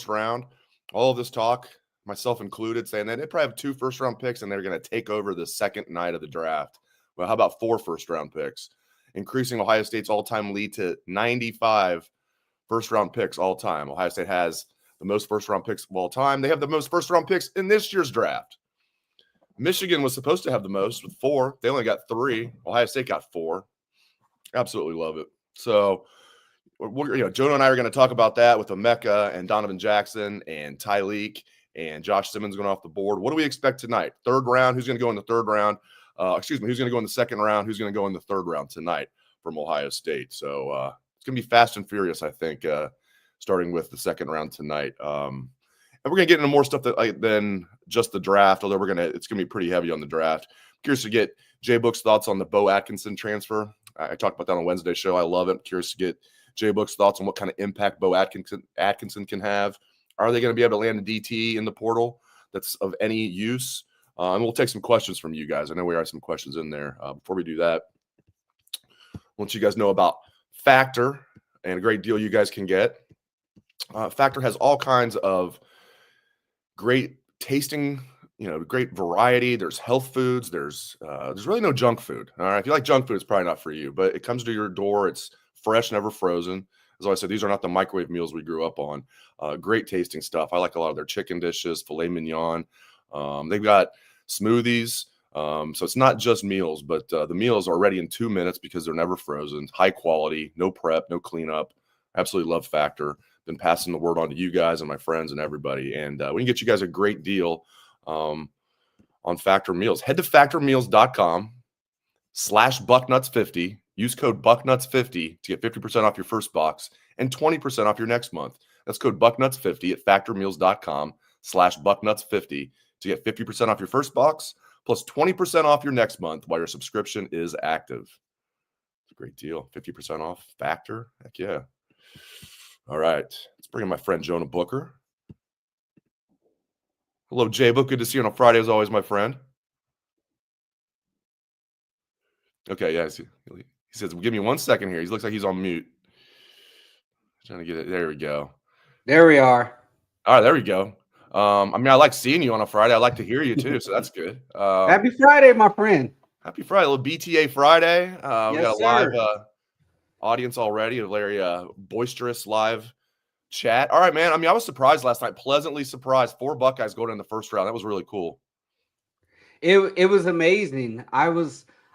first round. All of this talk, myself included, saying that they probably have 2 first-round picks and they're going to take over the second night of the draft. Well, how about 4 first-round picks? Increasing Ohio State's all-time lead to 95 first-round picks all time. Ohio State has the most first-round picks of all time. They have the most first-round picks in this year's draft. Michigan was supposed to have the most with 4. They only got 3. Ohio State got 4. Absolutely love it. So, Jonah and I are going to talk about that with Emeka and Donovan Jackson and Tyleik and Josh Simmons going off the board. What do we expect tonight? Third round. Who's going to go in the third round? Who's going to go in the second round? Who's going to go in the third round tonight from Ohio State? So it's going to be fast and furious, I think, starting with the second round tonight. And we're going to get into more stuff than just the draft, although it's going to be pretty heavy on the draft. I'm curious to get Jay Book's thoughts on the Bo Atkinson transfer. I talked about that on Wednesday's show. I love it. I'm curious to get Jay Book's thoughts on what kind of impact Bo Atkinson can have. Are they going to be able to land a DT in the portal that's of any use? And we'll take some questions from you guys. I know we have some questions in there. Before we do that, I want you guys know about Factor and a great deal you guys can get. Factor has all kinds of great tasting, great variety. There's health foods. There's really no junk food. All right. If you like junk food, it's probably not for you, but it comes to your door. It's fresh, never frozen. As I said, these are not the microwave meals we grew up on. Great tasting stuff. I like a lot of their chicken dishes, filet mignon. They've got smoothies. So it's not just meals, but the meals are ready in 2 minutes because they're never frozen. High quality, no prep, no cleanup. Absolutely love Factor. Been passing the word on to you guys and my friends and everybody. And we can get you guys a great deal on Factor meals. Head to factormeals.com/Bucknuts50. Use code Bucknuts50 to get 50% off your first box and 20% off your next month. That's code Bucknuts50 at factormeals.com/Bucknuts50 to get 50% off your first box plus 20% off your next month while your subscription is active. It's a great deal. 50% off Factor. Heck yeah. All right. Let's bring in my friend Jonah Booker. Hello, Jay Book. Good to see you on a Friday as always, my friend. Okay, yeah. He says, give me 1 second here. He looks like he's on mute. Trying to get it. There we go. There we are. All right, there we go. I like seeing you on a Friday. I like to hear you too, so that's good. Happy Friday, my friend. Happy Friday, a little BTA Friday. We Yes, got a live audience already, a very boisterous live chat. All right, man. I was surprised last night, pleasantly surprised. 4 Buckeyes going in the first round. That was really cool. It was amazing.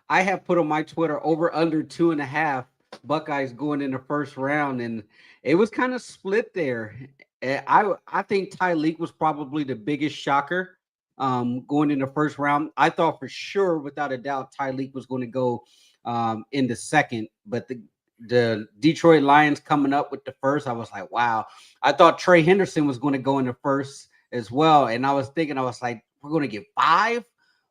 I have put on my Twitter over under 2.5 Buckeyes going in the first round, and it was kind of split there. I think Tyleik was probably the biggest shocker going in the first round. I thought for sure, without a doubt, Tyleik was going to go in the second, but the Detroit Lions coming up with the first, I was like, wow. I thought Trey Henderson was going to go in the first as well, and I was like, we're going to get 5,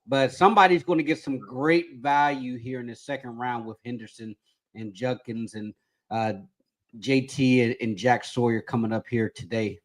but somebody's going to get some great value here in the second round with Henderson and Judkins and JT and Jack Sawyer coming up here today.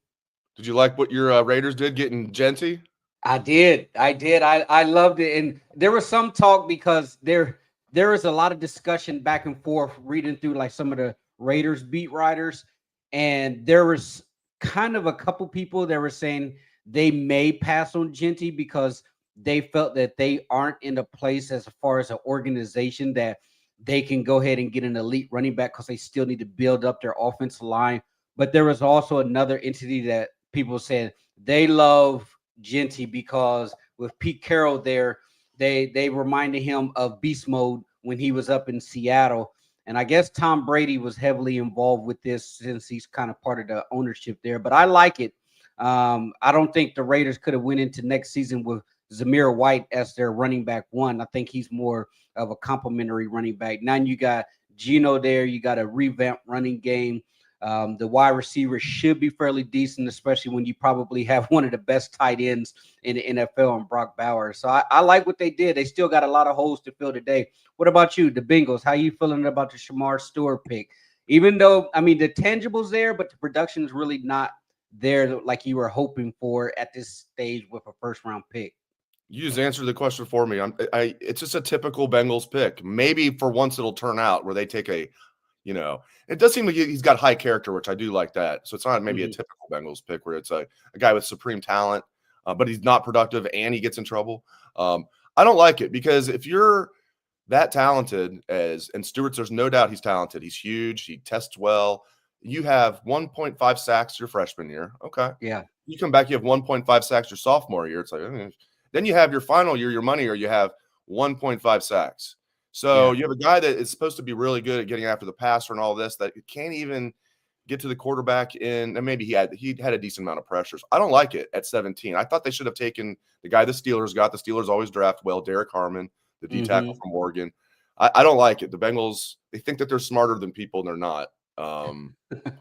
Did you like what your Raiders did getting Genty? I did. I loved it. And there was some talk because there is a lot of discussion back and forth reading through like some of the Raiders beat writers. And there was kind of a couple people that were saying they may pass on Genty because they felt that they aren't in a place as far as an organization that they can go ahead and get an elite running back because they still need to build up their offensive line. But there was also another entity that people said they love Genty because with Pete Carroll there, they reminded him of beast mode when he was up in Seattle. And I guess Tom Brady was heavily involved with this since he's kind of part of the ownership there. But I like it. I don't think the Raiders could have went into next season with Zamir White as their running back 1. I think he's more of a complimentary running back. Now you got Geno there. You got a revamped running game. The wide receivers should be fairly decent, especially when you probably have one of the best tight ends in the NFL and Brock Bowers. So I like what they did. They still got a lot of holes to fill today. What about you, the Bengals? How you feeling about the Shamar Stewart pick? Even though, the tangible's there, but the production is really not there like you were hoping for at this stage with a first-round pick. You just answered the question for me. It's just a typical Bengals pick. Maybe for once it'll turn out where they take a It does seem like he's got high character, which I do like that. So it's not maybe a typical Bengals pick where it's a guy with supreme talent, but he's not productive and he gets in trouble. I don't like it because if you're that talented and Stewart's, there's no doubt he's talented. He's huge. He tests well. You have 1.5 sacks your freshman year. Okay. Yeah. You come back, you have 1.5 sacks your sophomore year. It's like, then you have your final year, your money year, you have 1.5 sacks. So you have a guy that is supposed to be really good at getting after the passer and all this that can't even get to the quarterback and maybe he had a decent amount of pressures. I don't like it at 17. I thought they should have taken the guy the Steelers got. The Steelers always draft well, Derek Harmon, the D tackle from Oregon. I don't like it. The Bengals, they think that they're smarter than people, and they're not. I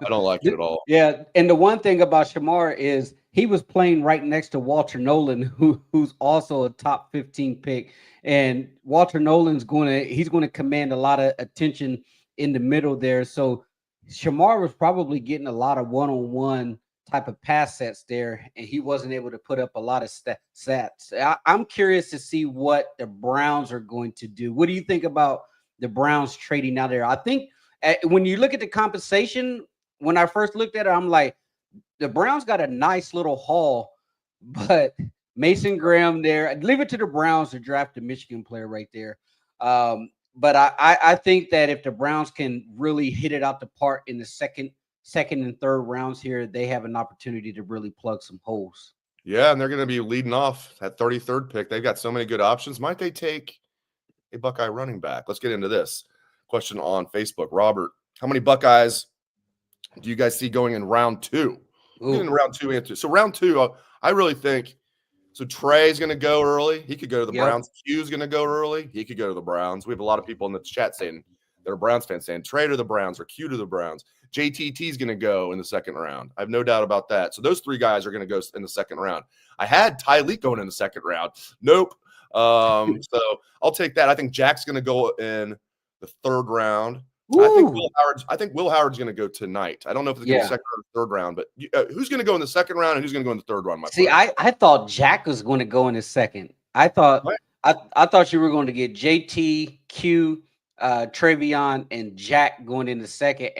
don't like it at all. Yeah, and the one thing about Shamar is he was playing right next to Walter Nolan, who's also a top 15 pick. And Walter Nolan's he's going to command a lot of attention in the middle there. So Shamar was probably getting a lot of one-on-one type of pass sets there, and he wasn't able to put up a lot of stats. I'm curious to see what the Browns are going to do. What do you think about the Browns trading out there? I think when you look at the compensation, when I first looked at it, I'm like, the Browns got a nice little haul, but Mason Graham there, I'd leave it to the Browns to draft a Michigan player right there. But I think that if the Browns can really hit it out the park in the second and third rounds here, they have an opportunity to really plug some holes. Yeah, and they're going to be leading off that 33rd pick. They've got so many good options. Might they take a Buckeye running back? Let's get into this question on Facebook. Robert, how many Buckeyes do you guys see going in round 2? In round 2 and 2. So round 2, I really think so. Trey's going to go early. He could go to the Browns. Q's going to go early. He could go to the Browns. We have a lot of people in the chat saying that are Browns fans saying Trey to the Browns or Q to the Browns. JTT is going to go in the second round. I have no doubt about that. So those 3 guys are going to go in the second round. I had Tyleik going in the second round. Nope. So I'll take that. I think Jack's going to go in the third round. I think Will Howard's going to go tonight. I don't know if it's going to be second or third round, but who's going to go in the second round and who's going to go in the third round? I thought Jack was going to go in the second. I thought you were going to get JT, Q, Travion, and Jack going in the second.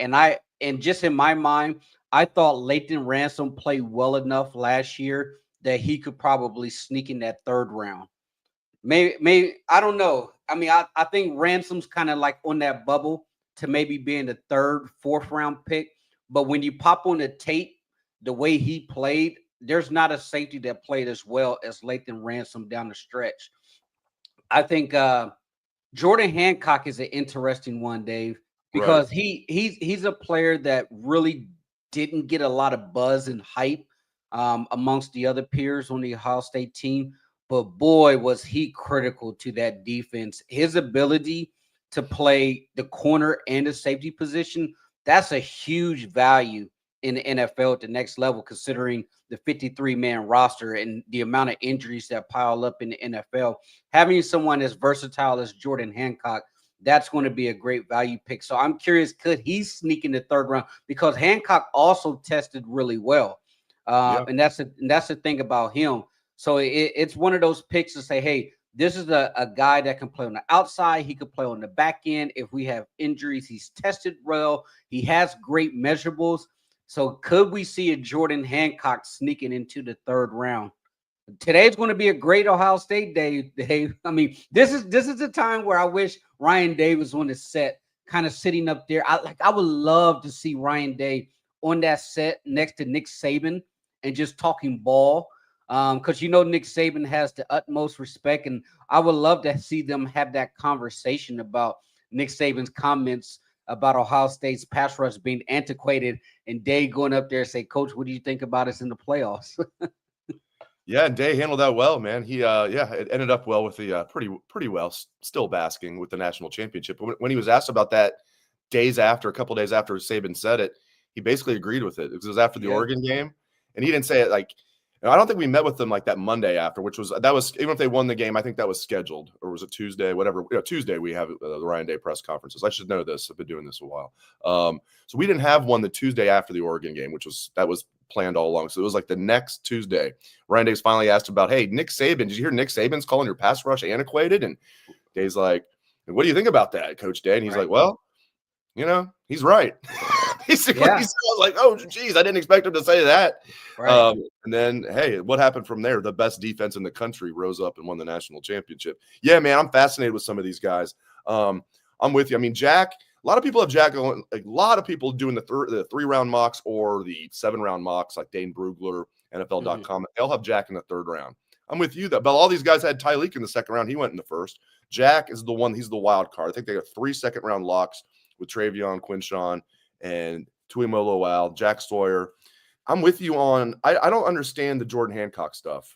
And just in my mind, I thought Lathan Ransom played well enough last year that he could probably sneak in that third round. Maybe I don't know. I mean, I think Ransom's kind of like on that bubble to maybe being the third, fourth round pick. But when you pop on the tape, the way he played, there's not a safety that played as well as Lathan Ransom down the stretch. I think Jordan Hancock is an interesting one, Dave, because he's a player that really didn't get a lot of buzz and hype amongst the other peers on the Ohio State team. But boy, was he critical to that defense. His ability to play the corner and the safety position, that's a huge value in the NFL at the next level, considering the 53-man roster and the amount of injuries that pile up in the NFL. Having someone as versatile as Jordan Hancock, that's going to be a great value pick. So I'm curious, could he sneak in the third round? Because Hancock also tested really well. And that's the thing about him. So it's one of those picks to say, hey, this is a guy that can play on the outside. He could play on the back end. If we have injuries, he's tested well. He has great measurables. So could we see a Jordan Hancock sneaking into the third round? Today's going to be a great Ohio State day, Dave. I mean, this is the time where I wish Ryan Day was on the set, kind of sitting up there. I would love to see Ryan Day on that set next to Nick Saban and just talking ball. Because Nick Saban has the utmost respect, and I would love to see them have that conversation about Nick Saban's comments about Ohio State's pass rush being antiquated, and Day going up there and say, "Coach, what do you think about us in the playoffs?" Yeah, and Day handled that well, man. He it ended up well with the pretty well, still basking with the national championship. But when he was asked about that a couple days after Saban said it, he basically agreed with it. It was after the Oregon game, and he didn't say it like. I don't think we met with them like that Monday after, that was even if they won the game, I think that was scheduled, or was it Tuesday, whatever. Tuesday we have the Ryan Day press conferences. I should know this. I've been doing this a while. So we didn't have one the Tuesday after the Oregon game, that was planned all along. So it was like the next Tuesday. Ryan Day's finally asked about, hey, Nick Saban, did you hear Nick Saban's calling your pass rush antiquated? And Day's like, what do you think about that, Coach Day? And he's like, well, he's right. Basically, Yeah. I was like, oh, geez, I didn't expect him to say that. Right. And then, hey, what happened from there? The best defense in the country rose up and won the national championship. Yeah, man, I'm fascinated with some of these guys. I'm with you. I mean, Jack, a lot of people have Jack going, a lot of people doing the 3-round mocks or the 7-round mocks, like Dane Brugler, NFL.com. They'll have Jack in the 3rd round. I'm with you, though. But all these guys had Tyleik in the 2nd round. He went in the 1st. Jack is the one. He's the wild card. I think they have 3 second-round locks with Travion, Quinshawn, and Tuimoloau, Jack Sawyer. I'm with you on – I don't understand the Jordan Hancock stuff.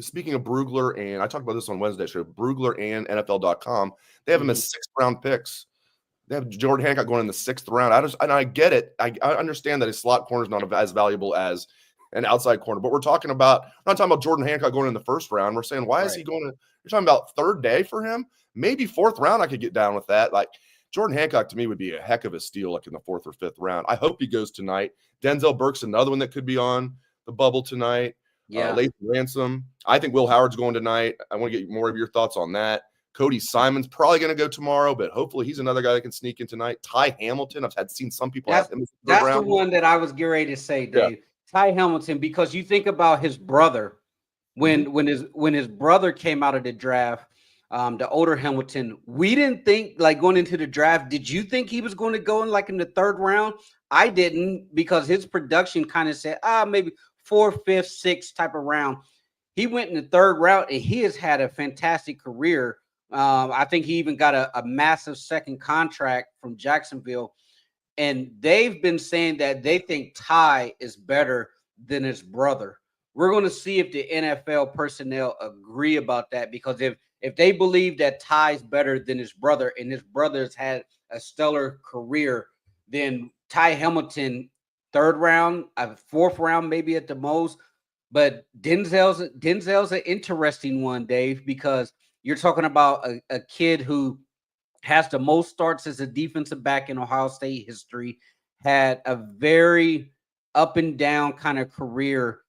Speaking of Brugler, and I talked about this on Wednesday show, Brugler and NFL.com, they have him as 6th-round picks. They have Jordan Hancock going in the 6th round. I get it. I understand that his slot corner is not as valuable as an outside corner, but we're not talking about Jordan Hancock going in the 1st round. We're saying, why is he going to – you're talking about 3rd day for him? Maybe 4th round I could get down with that. Like, Jordan Hancock to me would be a heck of a steal, like in the 4th or 5th round. I hope he goes tonight. Denzel Burke's another one that could be on the bubble tonight. Yeah. Lathan Ransom. I think Will Howard's going tonight. I want to get more of your thoughts on that. Cody Simon's probably going to go tomorrow, but hopefully he's another guy that can seen in tonight. Ty Hamilton, I've seen some people have him. That's the one that I was getting ready to say, Dave. Yeah. Ty Hamilton, because you think about his brother. When his brother came out of the draft, the older Hamilton, we didn't think, like, going into the draft, did you think he was going to go in like in the 3rd round? I didn't, because his production kind of said, maybe 4th, 5th, 6th type of round. He went in the 3rd round, and he has had a fantastic career. I think he even got a massive 2nd contract from Jacksonville. And they've been saying that they think Ty is better than his brother. We're going to see if the NFL personnel agree about that, because if they believe that Ty's better than his brother and his brother's had a stellar career, then Ty Hamilton, 3rd round, 4th round, maybe at the most. But Denzel's an interesting one, Dave, because you're talking about a kid who has the most starts as a defensive back in Ohio State history, had a very up and down kind of career,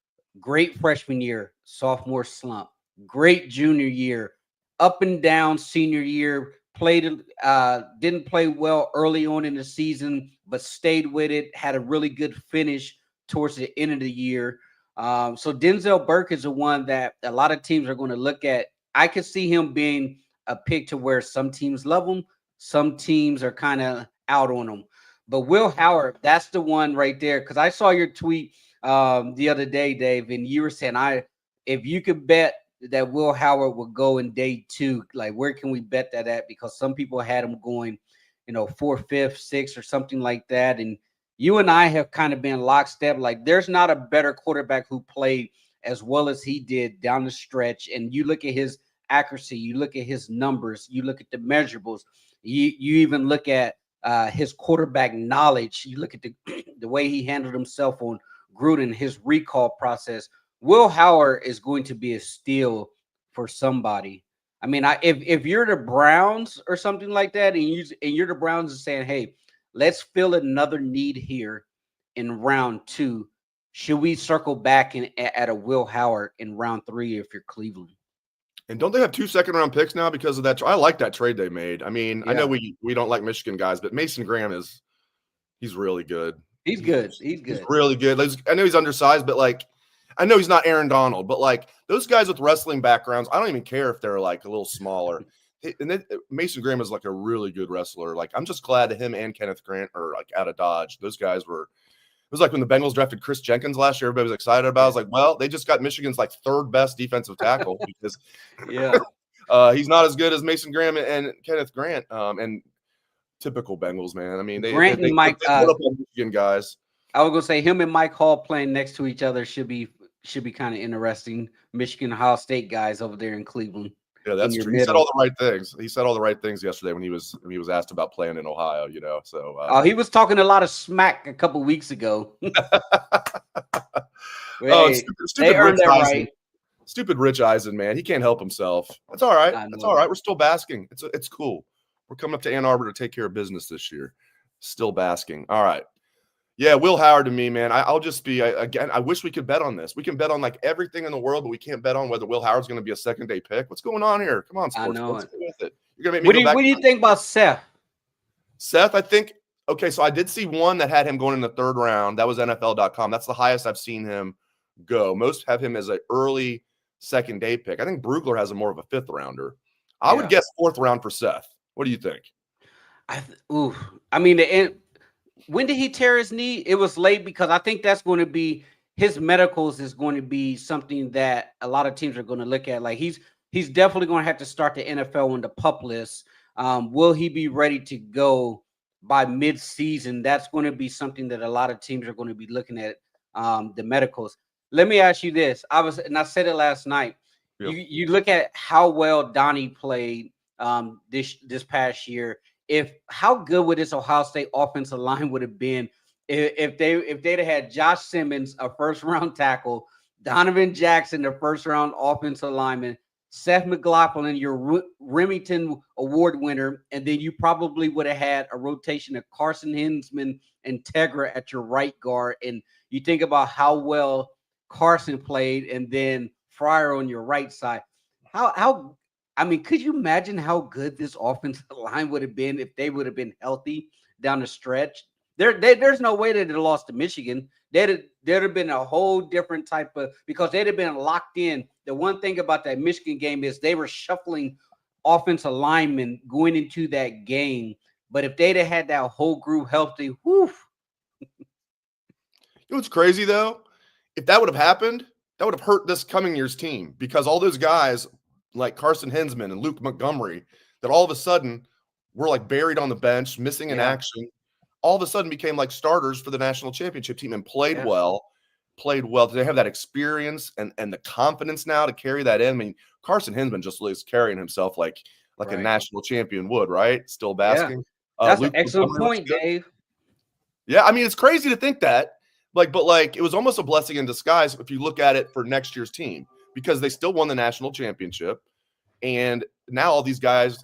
great freshman year, sophomore slump, great junior year, up and down senior year, didn't play well early on in the season, but stayed with it, had a really good finish towards the end of the year. So Denzel Burke is the one that a lot of teams are going to look at. I could see him being a pick to where some teams love him, some teams are kind of out on him. But Will Howard, that's the one right there, because I saw your tweet the other day, Dave, and you were saying, if you could bet that Will Howard would go in day 2, like, where can we bet that at? Because some people had him going, 4th, 5th, 6th, or something like that. And you and I have kind of been lockstep. Like, there's not a better quarterback who played as well as he did down the stretch. And you look at his accuracy, you look at his numbers, you look at the measurables, you even look at his quarterback knowledge. You look at the way he handled himself on Gruden, his recall process. Will Howard is going to be a steal for somebody. I mean, if you're the Browns or something like that, and you're the Browns and saying, hey, let's fill another need here in round 2, should we circle back at a Will Howard in round 3 if you're Cleveland? And don't they have 2 second-round picks now because of that? I like that trade they made. I mean, yeah. I know we don't like Michigan guys, but Mason Graham he's really good. He's good. He's really good. I know he's undersized, but, like, I know he's not Aaron Donald, but, like, those guys with wrestling backgrounds, I don't even care if they're, like, a little smaller. And then Mason Graham is, like, a really good wrestler. Like, I'm just glad that him and Kenneth Grant are, like, out of Dodge. Those guys were – it was like when the Bengals drafted Chris Jenkins last year. Everybody was excited about it. I was like, well, they just got Michigan's, like, 3rd best defensive tackle because he's not as good as Mason Graham and Kenneth Grant. And typical Bengals, man. I mean, they put up on Michigan guys. I was gonna say him and Mike Hall playing next to each other should be kind of interesting. Michigan, Ohio State guys over there in Cleveland. Yeah, that's true. He said all the right things. He said all the right things yesterday when he was asked about playing in Ohio. So he was talking a lot of smack a couple weeks ago. Stupid Rich Eisen. Right. Stupid Rich Eisen, man. He can't help himself. That's all right. That's all right. We're still basking. It's cool. We're coming up to Ann Arbor to take care of business this year. Still basking. All right. Yeah, Will Howard to me, man. I'll just be again. I wish we could bet on this. We can bet on, like, everything in the world, but we can't bet on whether Will Howard's going to be a 2nd-day pick. What's going on here? Come on, sports. I know it. You're gonna make me what do you think about Seth? Seth, I think, okay, so I did see one that had him going in the 3rd round. That was NFL.com. That's the highest I've seen him go. Most have him as an early 2nd day pick. I think Brugler has a more of a 5th rounder. I would guess 4th round for Seth. What do you think? I mean, when did he tear his knee? It was late because I think that's going to be his medicals is going to be something that a lot of teams are going to look at. Like he's definitely going to have to start the NFL on the PUP list. Will he be ready to go by mid-season? That's going to be something that a lot of teams are going to be looking at, the medicals. Let me ask you this. I said it last night. Yep. You look at how well Donnie played this past year. How good would this Ohio State offensive line would have been if they'd have had Josh Simmons, a 1st round tackle, Donovan Jackson, the 1st round offensive lineman, Seth McLaughlin, your Remington Award winner, and then you probably would have had a rotation of Carson Hinsman and Tegra at your right guard. And you think about how well Carson played, and then Fryer on your right side. Could you imagine how good this offensive line would have been if they would have been healthy down the stretch? There's no way they'd have lost to Michigan. There'd have been a whole different type of, because they'd have been locked in. The one thing about that Michigan game is they were shuffling offensive linemen going into that game. But if they'd have had that whole group healthy, whew. You know what's crazy, though? If that would have happened, that would have hurt this coming year's team, because all those guys like Carson Hinsman and Luke Montgomery that all of a sudden were like buried on the bench, missing in action, all of a sudden became like starters for the national championship team and played well. Do they have that experience and the confidence now to carry that in? I mean, Carson Hinsman just is carrying himself like a national champion would, right? Still basking. That's an excellent point, Dave. Yeah, I mean, it's crazy to think that. But it was almost a blessing in disguise if you look at it for next year's team, because they still won the national championship. And now all these guys,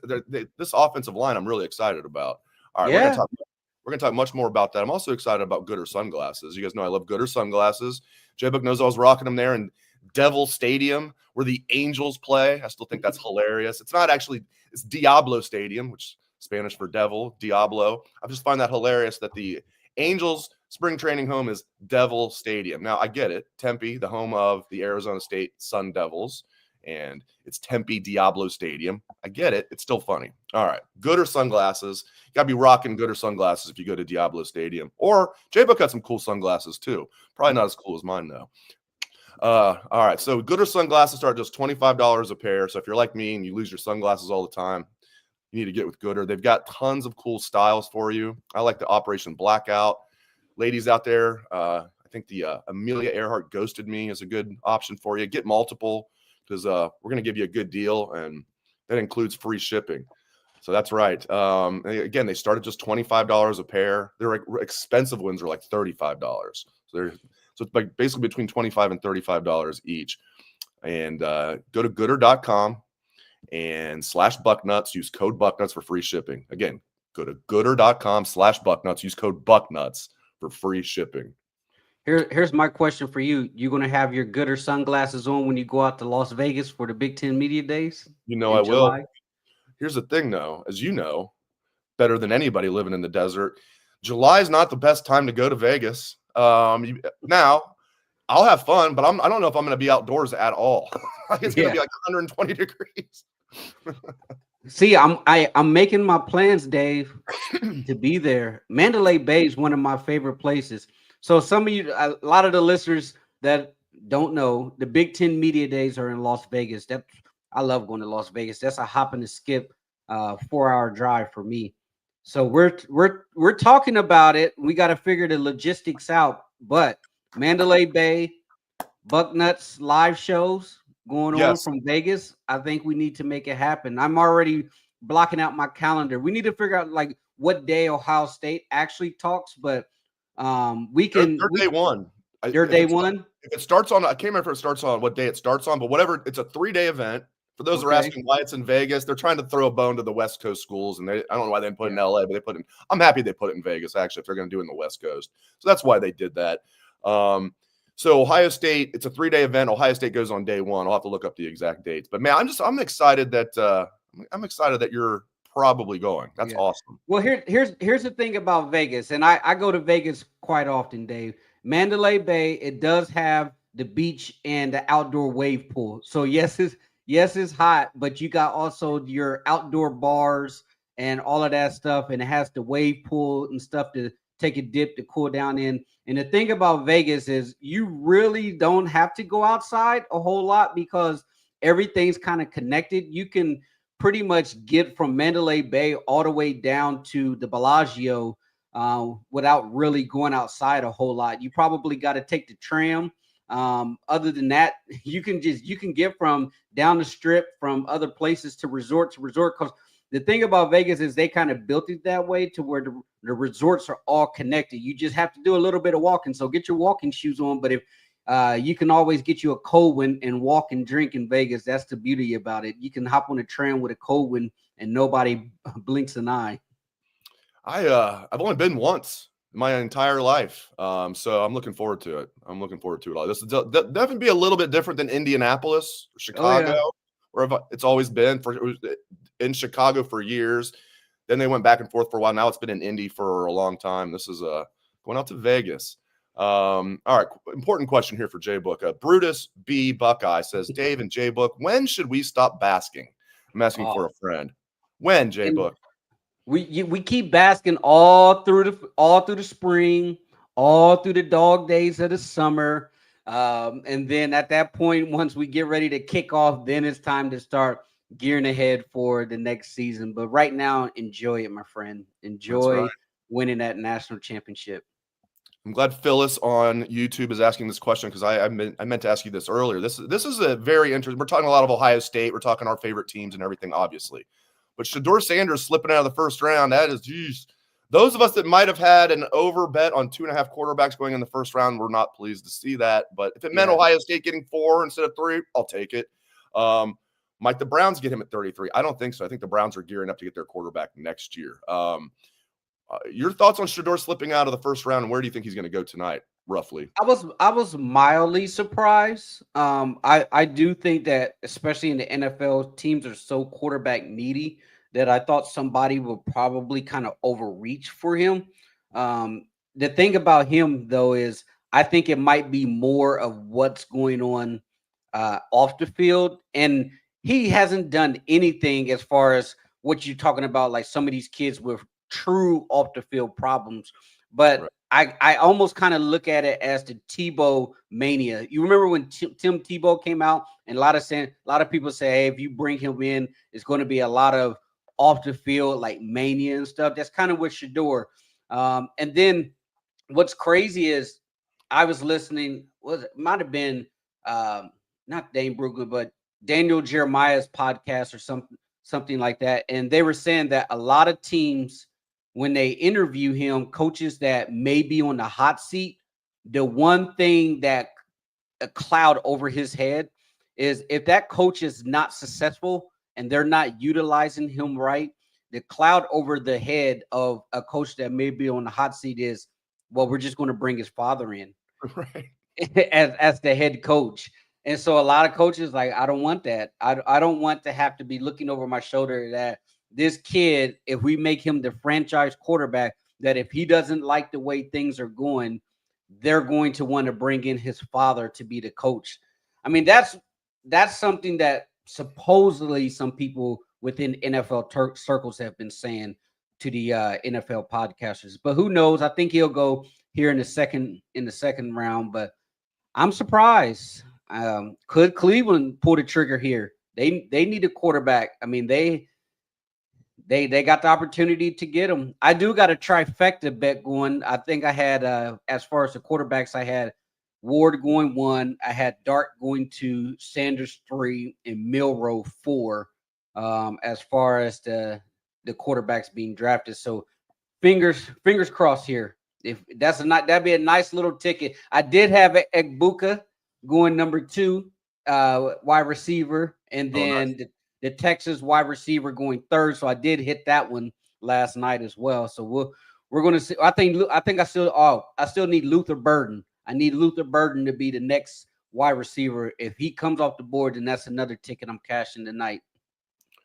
this offensive line, I'm really excited about. All right, we're going to talk much more about that. I'm also excited about Gooder sunglasses. You guys know I love Gooder sunglasses. J-Book knows I was rocking them there in Devil Stadium where the Angels play. I still think that's hilarious. It's not actually, it's Diablo Stadium, which is Spanish for devil, Diablo. I just find that hilarious that the Angels spring training home is Devil Stadium. Now, I get it. Tempe, the home of the Arizona State Sun Devils, and it's Tempe Diablo Stadium. I get it. It's still funny. All right. Gooder sunglasses. You got to be rocking Gooder sunglasses if you go to Diablo Stadium. Or J-Book got some cool sunglasses too. Probably not as cool as mine, though. All right. So Gooder sunglasses start just $25 a pair. So if you're like me and you lose your sunglasses all the time, you need to get with Gooder. They've got tons of cool styles for you. I like the Operation Blackout. Ladies out there, I think the Amelia Earhart Ghosted Me is a good option for you. Get multiple, because we're going to give you a good deal, and that includes free shipping. So that's right. Again, they start at just $25 a pair. Their expensive ones are like $35. So it's like basically between $25 and $35 each. And go to gooder.com and /Bucknuts. Use code Bucknuts for free shipping. Again, go to gooder.com /Bucknuts. Use code Bucknuts for free shipping. Here's my question for you. You going to have your Gooder sunglasses on when you go out to Las Vegas for the Big Ten Media Days? You know I will. Here's the thing, though. As you know, better than anybody living in the desert, July is not the best time to go to Vegas. Now, I'll have fun, but I don't know if I'm going to be outdoors at all. It's going to be like 120 degrees. See, I'm making my plans, Dave, to be there. Mandalay Bay is one of my favorite places. So some of you, a lot of the listeners that don't know, the Big Ten Media Days are in Las Vegas. I love going to Las Vegas. That's a hop and a skip, 4-hour drive for me. So we're talking about it. We got to figure the logistics out. But Mandalay Bay, Bucknuts live shows going on from Vegas. I think we need to make it happen. I'm already blocking out my calendar. We need to figure out like what day Ohio State actually talks, but we can. They're day one. Your day one. If it starts on, I can't remember if it starts on what day it starts on, but whatever. It's a 3-day event. For those who are asking why it's in Vegas, they're trying to throw a bone to the West Coast schools, and I don't know why they didn't put it in LA, but they put it in. I'm happy they put it in Vegas, actually, if they're going to do it in the West Coast. So that's why they did that. So Ohio State, it's a 3-day event. Ohio State goes on day one. I'll have to look up the exact dates. But man, I'm excited that you're probably going. That's awesome. Well, here's the thing about Vegas, and I go to Vegas quite often, Dave. Mandalay Bay, it does have the beach and the outdoor wave pool. So yes, it's hot, but you got also your outdoor bars and all of that stuff, and it has the wave pool and stuff to take a dip to cool down in. And the thing about Vegas is you really don't have to go outside a whole lot because everything's kind of connected. You can pretty much get from Mandalay Bay all the way down to the Bellagio without really going outside a whole lot. You probably got to take the tram. Other than that, you can get from down the strip from other places to resort. Because the thing about Vegas is they kind of built it that way to where the resorts are all connected. You just have to do a little bit of walking. So get your walking shoes on. But if you can always get you a cold one and walk and drink in Vegas. That's the beauty about it. You can hop on a tram with a cold one and nobody blinks an eye. I've only been once in my entire life, so I'm looking forward to it. This is definitely be a little bit different than Indianapolis, or Chicago, where it's always been. It was in Chicago for years. Then they went back and forth for a while. Now it's been in Indy for a long time. This is going out to Vegas. All right, important question here for J Book. Brutus B Buckeye says, Dave and J Book, when should we stop basking? I'm asking for a friend. When, J Book? We keep basking all through the spring, all through the dog days of the summer, and then at that point, once we get ready to kick off, then it's time to start gearing ahead for the next season. But right now, enjoy it, my friend. Enjoy winning that national championship. I'm glad Phyllis on YouTube is asking this question because I meant to ask you this earlier. This is a very interesting. We're talking a lot of Ohio State. We're talking our favorite teams and everything, obviously. But Shador Sanders slipping out of the first round, that is, geez. Those of us that might have had an over bet on 2.5 quarterbacks going in the first round, we're not pleased to see that. But if it meant Ohio State getting 4 instead of 3, I'll take it. Might the Browns get him at 33? I don't think so. I think the Browns are gearing up to get their quarterback next year. Your thoughts on Shador slipping out of the first round, and where do you think he's going to go tonight, roughly? I was mildly surprised. I do think that, especially in the NFL, teams are so quarterback needy that I thought somebody would probably kind of overreach for him. The thing about him, though, is I think it might be more of what's going on off the field, and he hasn't done anything as far as what you're talking about, like some of these kids with true off the field problems. But I almost kind of look at it as the Tebow mania. You remember when Tim Tebow came out, and a lot of people say, hey, if you bring him in, it's going to be a lot of off the field like mania and stuff. That's kind of what Shador. And then what's crazy is I was listening. Might have been not Dane Brugler, but Daniel Jeremiah's podcast or something like that, and they were saying that a lot of teams, when they interview him, coaches that may be on the hot seat, the one thing that a cloud over his head is if that coach is not successful and they're not utilizing him right, the cloud over the head of a coach that may be on the hot seat is, well, we're just going to bring his father in as the head coach. And so a lot of coaches like, I don't want that. I don't want to have to be looking over my shoulder that this kid, if we make him the franchise quarterback, that if he doesn't like the way things are going, they're going to want to bring in his father to be the coach. I mean, that's something that supposedly some people within NFL circles have been saying to the NFL podcasters. But who knows? I think he'll go here in the second round. But I'm surprised. Could Cleveland pull the trigger here? They need a quarterback. I mean, they got the opportunity to get him. I do got a trifecta bet going. I think I had, as far as the quarterbacks, I had Ward going 1. I had Dart going 2, Sanders 3, and Milroe 4. As far as the quarterbacks being drafted. So fingers crossed here. If that'd be a nice little ticket. I did have Egbuka going number 2, wide receiver, and then the Texas wide receiver going 3rd. So I did hit that one last night as well. So we're going to see. I think I still need Luther Burden. I need Luther Burden to be the next wide receiver. If he comes off the board, then that's another ticket I'm cashing tonight.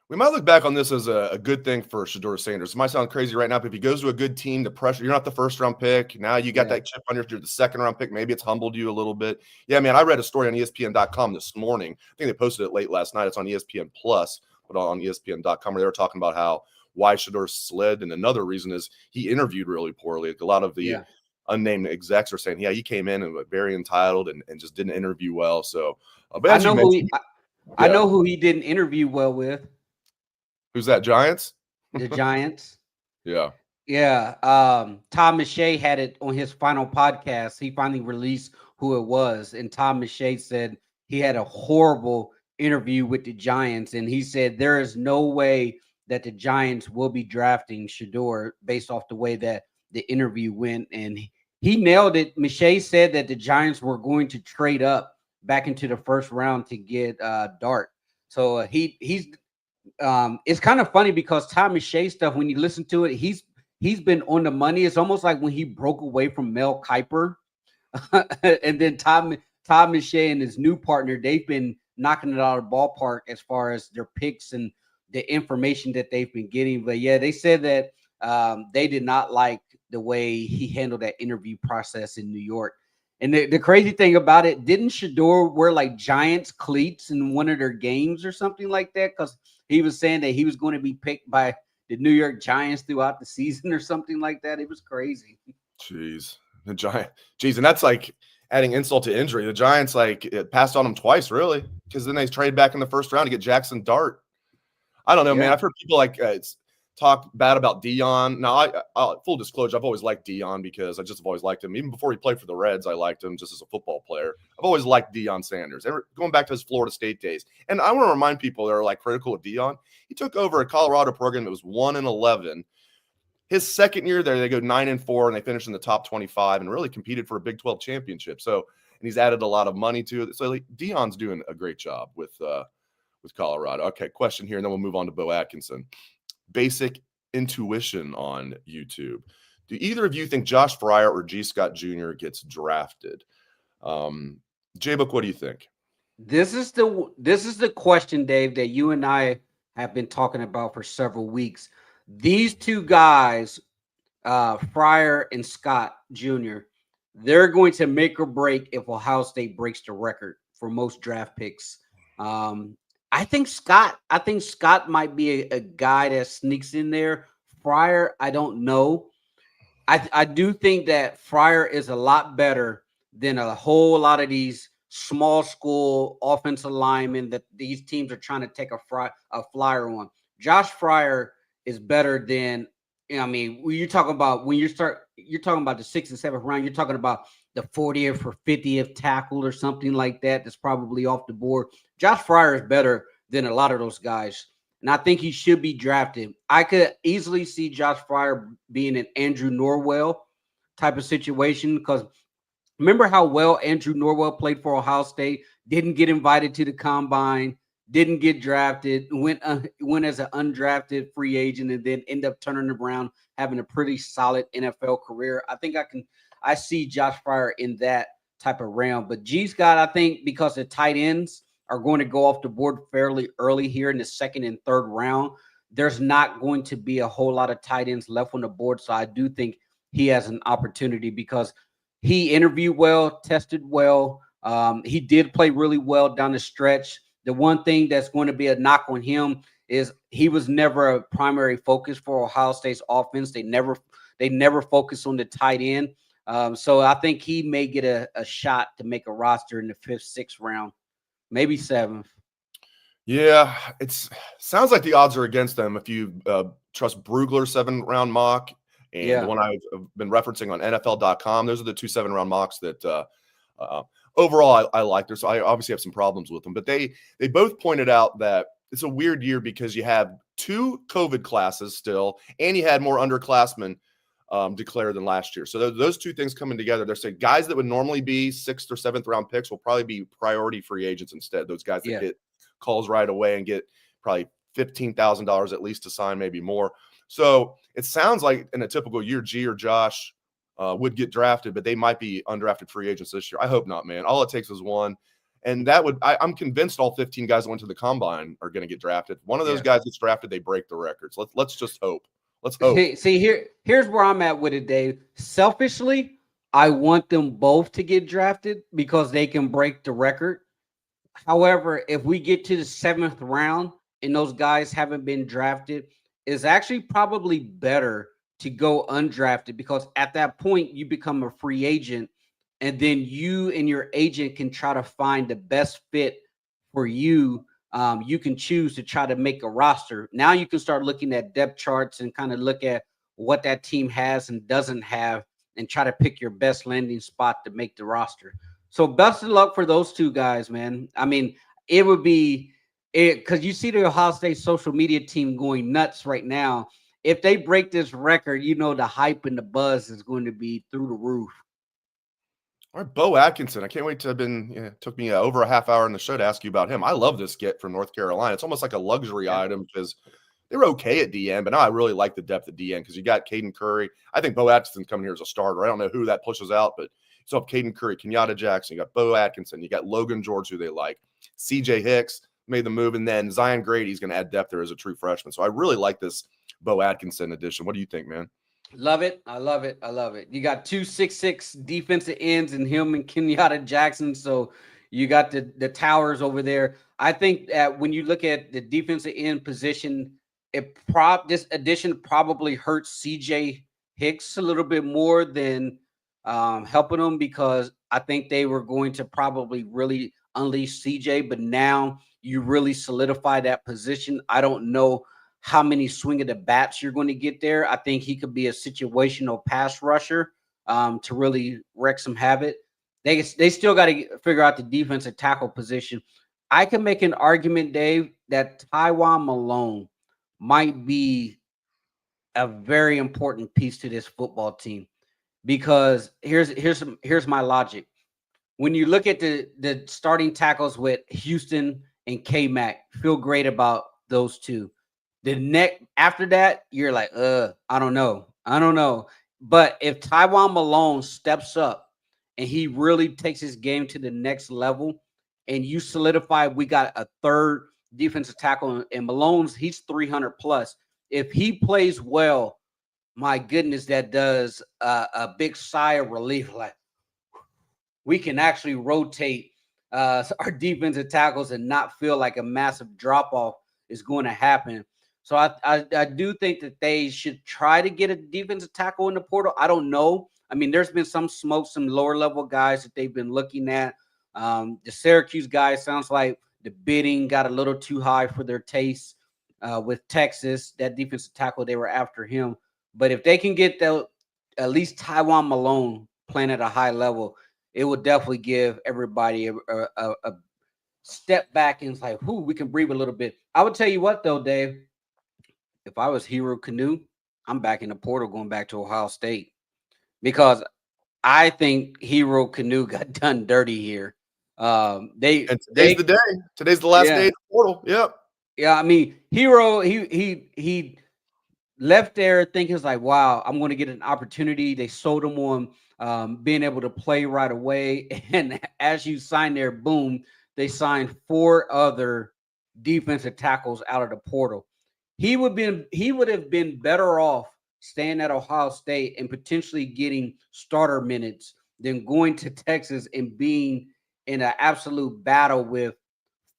We might look back on this as a good thing for Shador Sanders. It might sound crazy right now, but if he goes to a good team, the pressure, you're not the first round pick. Now you got that chip on you're the second round pick. Maybe it's humbled you a little bit. Yeah, man, I read a story on ESPN.com this morning. I think they posted it late last night. It's on ESPN Plus, but on ESPN.com, where they were talking about why Shador slid. And another reason is he interviewed really poorly. Like a lot of the unnamed execs are saying, he came in and very entitled and just didn't interview well. So, but as you mentioned, I know who he didn't interview well with. Who's that? Giants? The Giants. Yeah. Tom McShay had it on his final podcast. He finally released who it was. And Tom McShay said he had a horrible interview with the Giants. And he said there is no way that the Giants will be drafting Shador based off the way that the interview went. And he nailed it. McShay said that the Giants were going to trade up back into the first round to get Dart. So he's it's kind of funny because Tom McShay stuff, when you listen to it, he's been on the money. It's almost like when he broke away from Mel Kiper. And then Tom McShay and his new partner, they've been knocking it out of the ballpark as far as their picks and the information that they've been getting. But yeah, they said that they did not like the way he handled that interview process in New York. And the crazy thing about it, didn't Shador wear like Giants cleats in one of their games or something like that? Because he was saying that he was going to be picked by the New York Giants throughout the season or something like that. It was crazy. Jeez, and that's like adding insult to injury. The Giants it passed on him twice, really, because then they trade back in the first round to get Jackson Dart. I don't know, man. I've heard people talk bad about Dion. Now, I full disclosure, I've always liked Dion because I just have always liked him. Even before he played for the Reds, I liked him just as a football player. I've always liked Deion Sanders, going back to his Florida State days. And I want to remind people that are critical of Dion. He took over a Colorado program that was 1-11. His second year there, they go 9-4, and they finished in the top 25 and really competed for a Big 12 championship. So, and he's added a lot of money to it. So Dion's doing a great job with Colorado. Okay, question here, and then we'll move on to Bo Atkinson. Basic intuition on YouTube. Do either of you think Josh Fryer or G. Scott Jr. gets drafted? J-Book, what do you think? This is the question, Dave, that you and I have been talking about for several weeks. These two guys, Fryer and Scott Jr., they're going to make or break if Ohio State breaks the record for most draft picks. I think Scott might be a guy that sneaks in there. Fryer, I don't know. I do think that Fryer is a lot better than a whole lot of these small school offensive linemen that these teams are trying to take a flyer on. Josh Fryer is better than, when you're talking about the 6th and 7th round, you're talking about the 40th or 50th tackle or something like that. That's probably off the board. Josh Fryer is better than a lot of those guys. And I think he should be drafted. I could easily see Josh Fryer being an Andrew Norwell type of situation, because remember how well Andrew Norwell played for Ohio State, didn't get invited to the combine, didn't get drafted, went as an undrafted free agent, and then end up turning around, having a pretty solid NFL career. I think I see Josh Fryer in that type of realm. But G. Scott, I think because the tight ends are going to go off the board fairly early here in the 2nd and 3rd round, there's not going to be a whole lot of tight ends left on the board. So I do think he has an opportunity because he interviewed well, tested well. He did play really well down the stretch. The one thing that's going to be a knock on him is he was never a primary focus for Ohio State's offense. They never focused on the tight end. So I think he may get a shot to make a roster in the 5th, 6th round, maybe 7th. Yeah, it sounds like the odds are against them if you trust Brugler's 7th-round mock and the one I've been referencing on NFL.com. Those are the 2 7-round mocks that overall I like. So I obviously have some problems with them, but they both pointed out that it's a weird year because you have 2 COVID classes still, and you had more underclassmen declared than last year. So those two things coming together, they're saying guys that would normally be 6th or 7th round picks will probably be priority free agents instead. Those guys that get calls right away and get probably $15,000 at least to sign, maybe more. So it sounds like in a typical year, G or Josh would get drafted, but they might be undrafted free agents this year. I hope not, man. All it takes is one. And I'm convinced all 15 guys that went to the combine are going to get drafted. One of those guys gets drafted, they break the records. Let's just hope. Let's hope. Here's where I'm at with it, Dave. Selfishly, I want them both to get drafted because they can break the record. However, if we get to the 7th round and those guys haven't been drafted, it's actually probably better to go undrafted because at that point you become a free agent and then you and your agent can try to find the best fit for you. You can choose to try to make a roster. Now you can start looking at depth charts and kind of look at what that team has and doesn't have and try to pick your best landing spot to make the roster. So best of luck for those two guys, man. I mean, it would be it because you see the Ohio State social media team going nuts right now. If they break this record, the hype and the buzz is going to be through the roof. All right, Bo Atkinson. I can't wait to it took me over a half hour in the show to ask you about him. I love this get from North Carolina. It's almost like a luxury item because they were okay at DN, but now I really like the depth at DN because you got Caden Curry. I think Bo Atkinson coming here as a starter. I don't know who that pushes out, but you still have Caden Curry, Kenyatta Jackson, you got Bo Atkinson, you got Logan George, who they like. CJ Hicks made the move, and then Zion Grady's going to add depth there as a true freshman. So I really like this Bo Atkinson addition. What do you think, man? Love it. I love it. I love it. You got 2 6'6" defensive ends and him and Kenyatta Jackson. So you got the towers over there. I think that when you look at the defensive end position, this addition probably hurts CJ Hicks a little bit more than helping them because I think they were going to probably really unleash CJ, but now you really solidify that position. I don't know how many swing of the bats you're going to get there. I think he could be a situational pass rusher to really wreak some havoc. They still got to figure out the defensive tackle position. I can make an argument, Dave, that Tywone Malone might be a very important piece to this football team because here's my logic. When you look at the starting tackles with Houston and K-Mac, feel great about those two. The next after that, you're like, I don't know. But if Tywone Malone steps up and he really takes his game to the next level, and you solidify, we got a third defensive tackle, and Malone's he's 300 plus. If he plays well, my goodness, that does a big sigh of relief. Like we can actually rotate our defensive tackles and not feel like a massive drop off is going to happen. So I do think that they should try to get a defensive tackle in the portal. I don't know. I mean, there's been some lower level guys that they've been looking at. The Syracuse guy sounds like the bidding got a little too high for their taste with Texas. That defensive tackle, they were after him. But if they can get at least Tywone Malone playing at a high level, it will definitely give everybody a step back and it's like, we can breathe a little bit. I would tell you what, though, Dave. If I was Hero Canoe, I'm back in the portal going back to Ohio State because I think Hero Canoe got done dirty here. Today's the day. Today's the last day of the portal. Yep. Yeah, I mean, Hero, he left there thinking it's like, wow, I'm going to get an opportunity. They sold him on being able to play right away. And as you sign there, boom, they signed 4 other defensive tackles out of the portal. He would have been better off staying at Ohio State and potentially getting starter minutes than going to Texas and being in an absolute battle with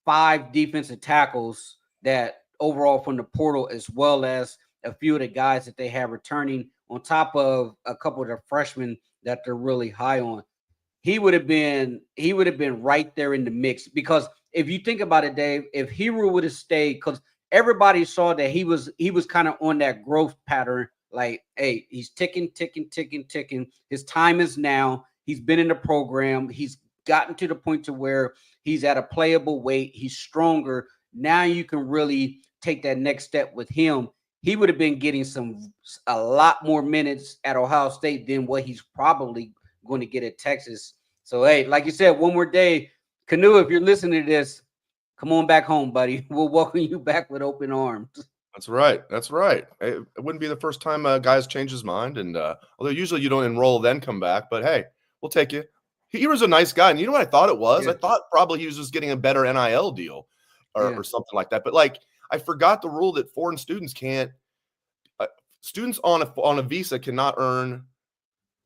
5 defensive tackles that overall from the portal, as well as a few of the guys that they have returning on top of a couple of the freshmen that they're really high on. He would have been right there in the mix because if you think about it, Dave, if Hero would have stayed, because everybody saw that he was kind of on that growth pattern. Like, hey, he's ticking. His time is now. He's been in the program. He's gotten to the point to where he's at a playable weight. He's stronger. Now you can really take that next step with him. He would have been getting a lot more minutes at Ohio State than what he's probably going to get at Texas. So, hey, like you said, one more day. Canoe, if you're listening to this, come on back home, buddy. We'll welcome you back with open arms. That's right. It wouldn't be the first time a guy's changed his mind. And although usually you don't enroll, then come back. But, hey, we'll take you. He was a nice guy. And you know what I thought it was? Yeah. I thought probably he was just getting a better NIL deal or something like that. But like, I forgot the rule that foreign students can't, students on a visa cannot earn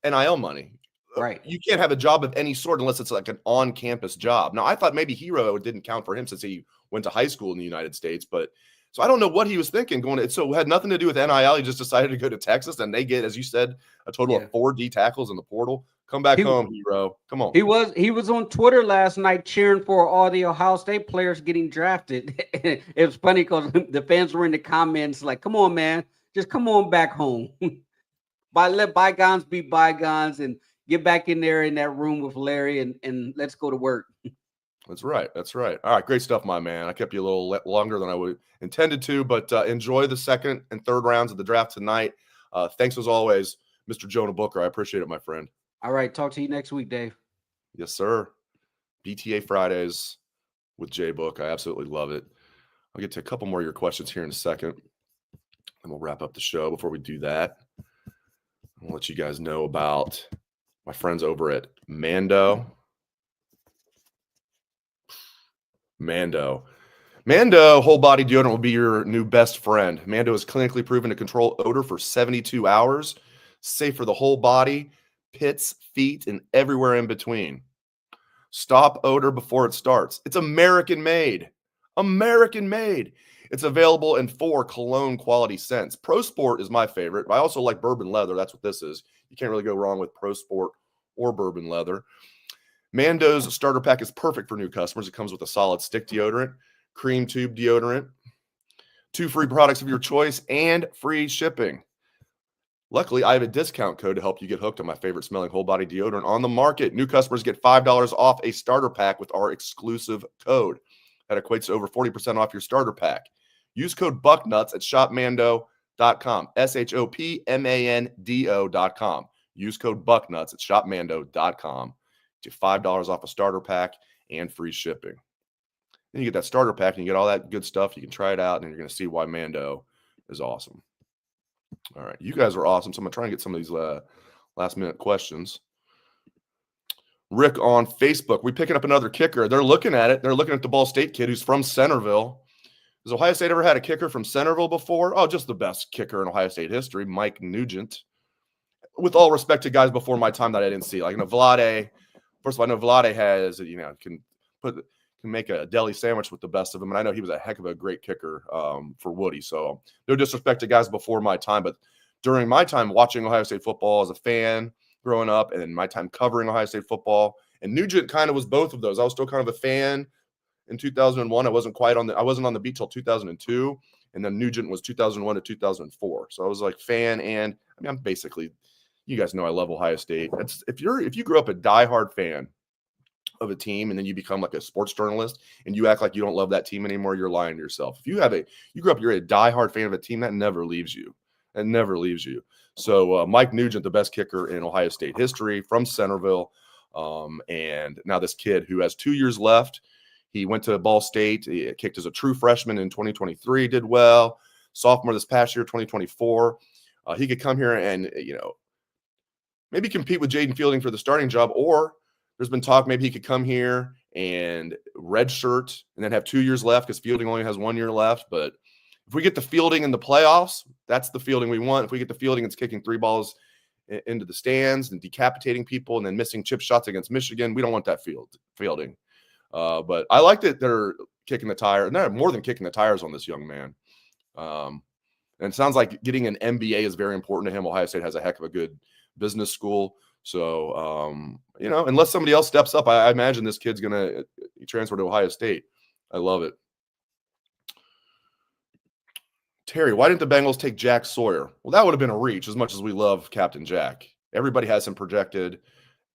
NIL money. Right. You can't have a job of any sort unless it's like an on-campus job. Now, I thought maybe Hero didn't count for him since he went to high school in the United States, but so I don't know what he was thinking going to. So it had nothing to do with NIL. He just decided to go to Texas, and they get, as you said, a total of 4 D tackles in the portal. Come back home, Hero. Come on. He was on Twitter last night cheering for all the Ohio State players getting drafted. It was funny because the fans were in the comments like, "Come on, man, just come on back home." Let bygones be bygones and get back in there in that room with Larry and let's go to work. That's right. That's right. All right. Great stuff, my man. I kept you a little longer than I would intended to, but enjoy the second and third rounds of the draft tonight. Thanks as always, Mr. Jonah Booker. I appreciate it, my friend. All right. Talk to you next week, Dave. Yes, sir. BTA Fridays with J Book. I absolutely love it. I'll get to a couple more of your questions here in a second, and we'll wrap up the show. Before we do that, I'll let you guys know about my friends over at Mando. Mando whole body deodorant will be your new best friend. Mando is clinically proven to control odor for 72 hours, safe for the whole body, pits, feet, and everywhere in between. Stop odor before it starts. It's American made. American made. It's available in 4 cologne quality scents. Pro Sport is my favorite, but I also like bourbon leather. That's what this is. You can't really go wrong with Pro Sport or bourbon leather. Mando's starter pack is perfect for new customers. It comes with a solid stick deodorant, cream tube deodorant, 2 free products of your choice, and free shipping. Luckily, I have a discount code to help you get hooked on my favorite smelling whole body deodorant on the market. New customers get $5 off a starter pack with our exclusive code. That equates to over 40% off your starter pack. Use code Bucknuts at shopmando.com. SHOPMANDO.com. Use code Bucknuts at shopmando.com. To $5 off a starter pack and free shipping. Then you get that starter pack and you get all that good stuff. You can try it out and you're going to see why Mando is awesome. All right. You guys are awesome. So I'm going to try and get some of these last minute questions. Rick on Facebook. We picking up another kicker. They're looking at it. They're looking at the Ball State kid who's from Centerville. Has Ohio State ever had a kicker from Centerville before? Oh, just the best kicker in Ohio State history, Mike Nugent. With all respect to guys before my time that I didn't see, like Vlade. First of all, I know Vlade has, can make a deli sandwich with the best of them. And I know he was a heck of a great kicker for Woody. So no disrespect to guys before my time, but during my time watching Ohio State football as a fan growing up and then my time covering Ohio State football, and Nugent kind of was both of those. I was still kind of a fan in 2001. I wasn't on the beat till 2002. And then Nugent was 2001 to 2004. So I was like fan. And I mean, I'm basically, you guys know I love Ohio State. If you grew up a diehard fan of a team and then you become like a sports journalist and you act like you don't love that team anymore, you're lying to yourself. If you grew up, you're a diehard fan of a team, that never leaves you. It never leaves you. So Mike Nugent, the best kicker in Ohio State history from Centerville. And now this kid who has 2 years left, he went to Ball State, he kicked as a true freshman in 2023, did well. Sophomore this past year, 2024. He could come here and, maybe compete with Jaden Fielding for the starting job, or there's been talk maybe he could come here and redshirt and then have 2 years left because Fielding only has 1 year left. But if we get the Fielding in the playoffs, that's the Fielding we want. If we get the Fielding, it's kicking 3 balls into the stands and decapitating people and then missing chip shots against Michigan. We don't want that Fielding. But I like that they're kicking the tire. And they're more than kicking the tires on this young man. And it sounds like getting an MBA is very important to him. Ohio State has a heck of a good business school. So, unless somebody else steps up, I imagine this kid's going to transfer to Ohio State. I love it. Terry, why didn't the Bengals take Jack Sawyer? Well, that would have been a reach as much as we love Captain Jack. Everybody has him projected.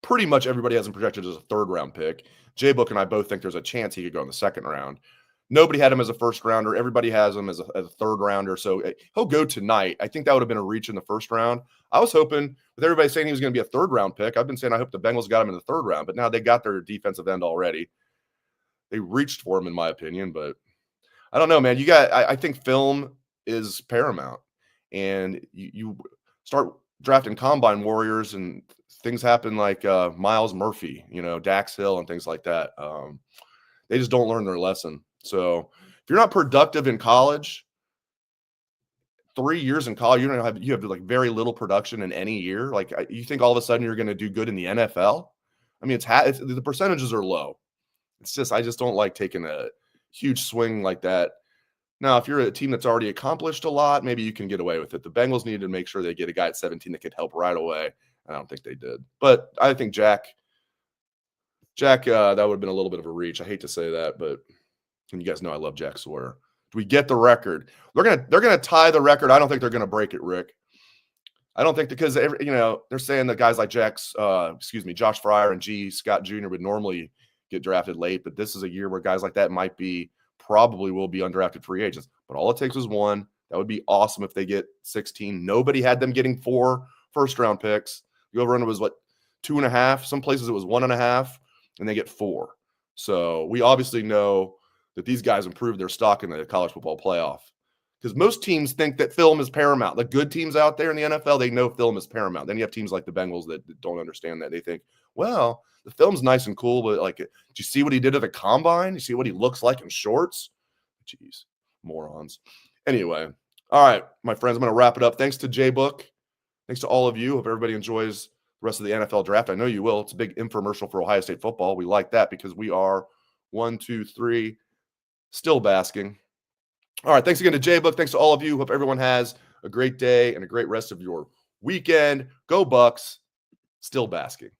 Pretty much everybody has him projected as a 3rd round pick. J-Book and I both think there's a chance he could go in the 2nd round. Nobody had him as a 1st rounder. Everybody has him as a 3rd rounder. So he'll go tonight. I think that would have been a reach in the 1st round. I was hoping, with everybody saying he was going to be a 3rd round pick, I've been saying I hope the Bengals got him in the 3rd round, but now they got their defensive end already. They reached for him, in my opinion, but I don't know, man. I think film is paramount, and you start drafting combine warriors and things happen like Miles Murphy, Dax Hill and things like that. They just don't learn their lesson. So if you're not productive in college, 3 years in college, you have like very little production in any year. Like you think all of a sudden you're going to do good in the NFL? I mean, the percentages are low. It's just I just don't like taking a huge swing like that. Now, if you're a team that's already accomplished a lot, maybe you can get away with it. The Bengals needed to make sure they get a guy at 17 that could help right away. I don't think they did. But I think Jack, that would have been a little bit of a reach. I hate to say that, but and you guys know I love Jack Sawyer. Do we get the record? They're gonna tie the record. I don't think they're gonna break it, Rick. I don't think because they're saying that guys like Josh Fryer and G. Scott Jr. would normally get drafted late, but this is a year where guys like that probably will be undrafted free agents. But all it takes is one. That would be awesome if they get 16. Nobody had them getting 4 first-round picks. The over-under was 2.5. Some places it was 1.5, and they get 4. So we obviously know that these guys improved their stock in the college football playoff. Because most teams think that film is paramount. The good teams out there in the NFL, they know film is paramount. Then you have teams like the Bengals that don't understand that. They think, well, the film's nice and cool, but did you see what he did at the combine? You see what he looks like in shorts? Jeez, morons. Anyway, all right, my friends, I'm going to wrap it up. Thanks to J-Book. Thanks to all of you. Hope everybody enjoys the rest of the NFL draft. I know you will. It's a big infomercial for Ohio State football. We like that because we are 1, 2, 3 still basking. All right, thanks again to J-Book. Thanks to all of you. Hope everyone has a great day and a great rest of your weekend. Go Bucks. Still basking.